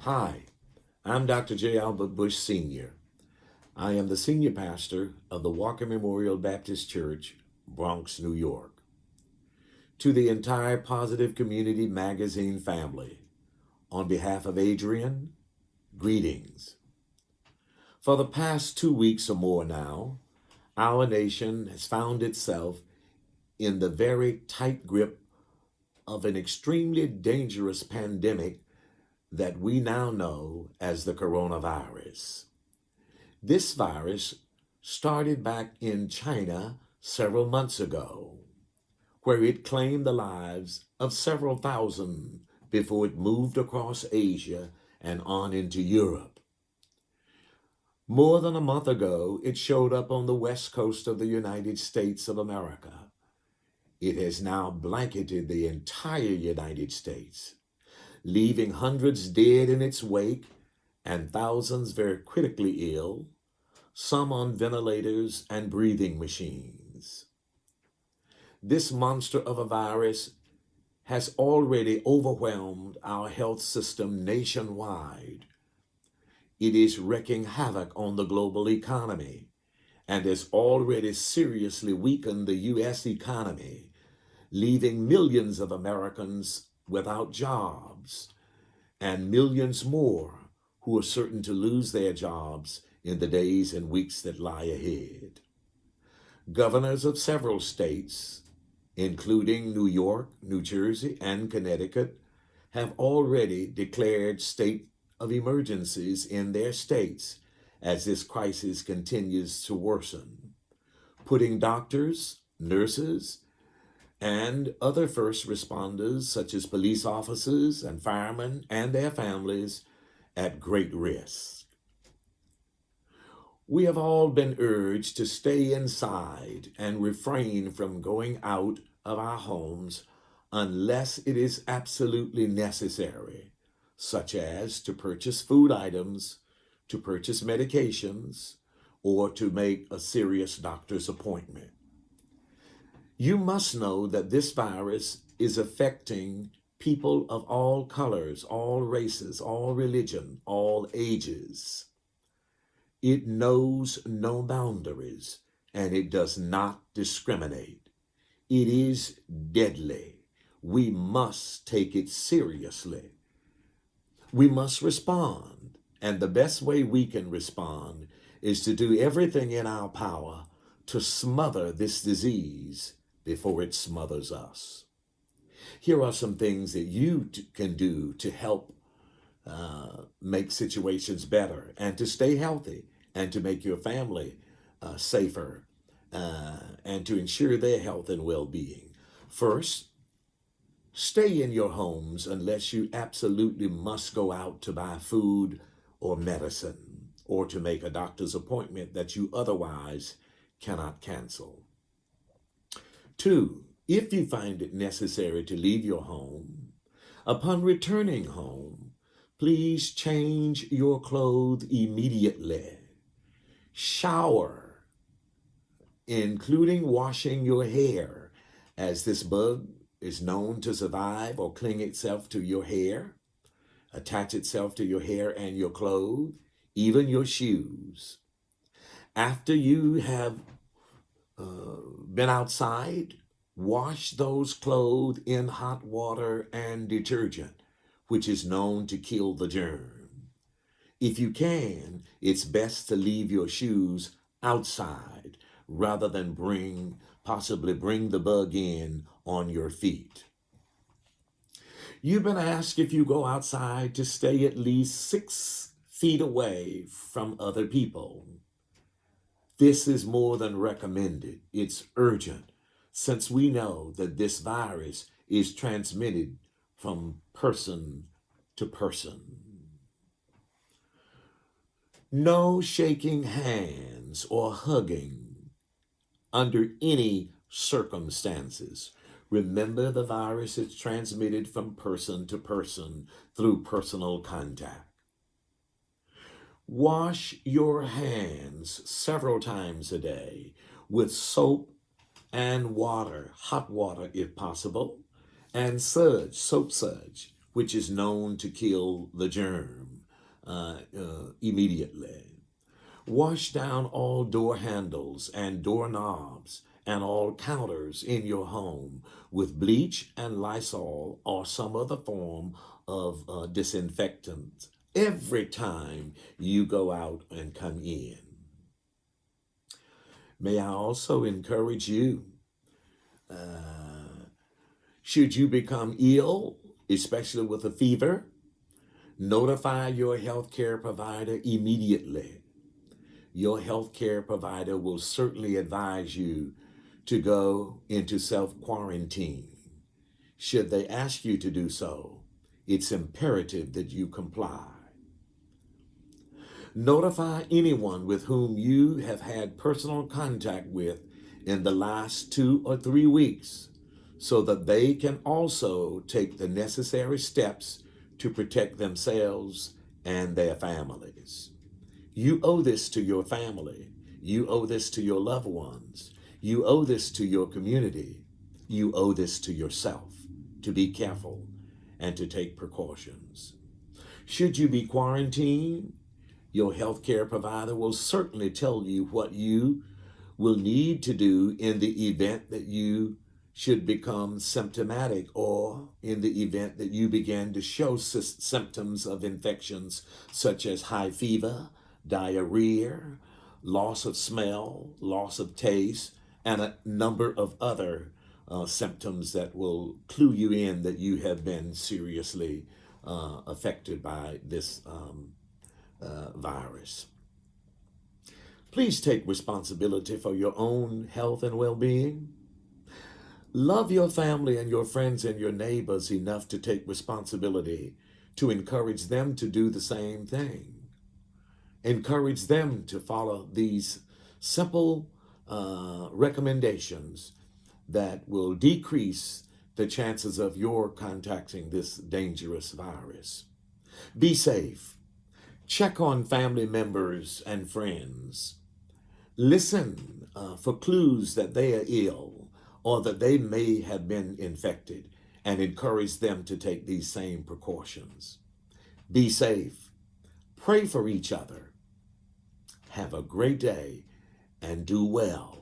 Hi, I'm Dr. J. Albert Bush Sr. I am the senior pastor of the Walker Memorial Baptist Church, Bronx, New York. To the entire Positive Community Magazine family, on behalf of Adrian, greetings. For the past 2 weeks or more now, our nation has found itself in the very tight grip of an extremely dangerous pandemic that we now know as the coronavirus. This virus started back in China several months ago, where it claimed the lives of several thousand before it moved across Asia and on into Europe. More than a month ago, it showed up on the west coast of the United States of America. It has now blanketed the entire United States, leaving hundreds dead in its wake and thousands very critically ill, some on ventilators and breathing machines. This monster of a virus has already overwhelmed our health system nationwide. It is wreaking havoc on the global economy and has already seriously weakened the U.S. economy, leaving millions of Americans without jobs and millions more who are certain to lose their jobs in the days and weeks that lie ahead. Governors of several states, including New York, New Jersey, and Connecticut, have already declared state of emergencies in their states as this crisis continues to worsen, putting doctors, nurses, and other first responders, such as police officers and firemen and their families, at great risk. We have all been urged to stay inside and refrain from going out of our homes unless it is absolutely necessary, such as to purchase food items, to purchase medications, or to make a serious doctor's appointment. You must know that this virus is affecting people of all colors, all races, all religion, all ages. It knows no boundaries and it does not discriminate. It is deadly. We must take it seriously. We must respond. And the best way we can respond is to do everything in our power to smother this disease before it smothers us. Here are some things that you can do to help make situations better and to stay healthy and to make your family safer and to ensure their health and well-being. First, stay in your homes unless you absolutely must go out to buy food or medicine or to make a doctor's appointment that you otherwise cannot cancel. Two, if you find it necessary to leave your home, upon returning home, please change your clothes immediately. Shower, including washing your hair, as this bug is known to survive or cling itself to your hair, attach itself to your hair and your clothes, even your shoes. After you have been outside, wash those clothes in hot water and detergent, which is known to kill the germ. If you can, it's best to leave your shoes outside rather than possibly bring the bug in on your feet. You've been asked if you go outside to stay at least 6 feet away from other people. This is more than recommended. It's urgent since we know that this virus is transmitted from person to person. No shaking hands or hugging under any circumstances. Remember, the virus is transmitted from person to person through personal contact. Wash your hands several times a day with soap and water, hot water if possible, and soap suds, which is known to kill the germ. immediately. Wash down all door handles and doorknobs and all counters in your home with bleach and Lysol or some other form of disinfectant every time you go out and come in. May I also encourage you, should you become ill, especially with a fever, notify your healthcare provider immediately. Your healthcare provider will certainly advise you to go into self-quarantine. Should they ask you to do so, it's imperative that you comply. Notify anyone with whom you have had personal contact with in the last 2 or 3 weeks so that they can also take the necessary steps to protect themselves and their families. You owe this to your family. You owe this to your loved ones. You owe this to your community. You owe this to yourself to be careful and to take precautions. Should you be quarantined, your healthcare provider will certainly tell you what you will need to do in the event that you should become symptomatic or in the event that you begin to show symptoms of infections such as high fever, diarrhea, loss of smell, loss of taste, and a number of other symptoms that will clue you in that you have been seriously affected by this virus. Please take responsibility for your own health and well-being. Love your family and your friends and your neighbors enough to take responsibility to encourage them to do the same thing. Encourage them to follow these simple recommendations that will decrease the chances of your contacting this dangerous virus. Be safe. Check on family members and friends. Listen for clues that they are ill or that they may have been infected and encourage them to take these same precautions. Be safe. Pray for each other. Have a great day and do well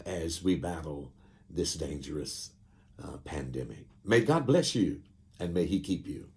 as we battle this dangerous pandemic. May God bless you and may He keep you.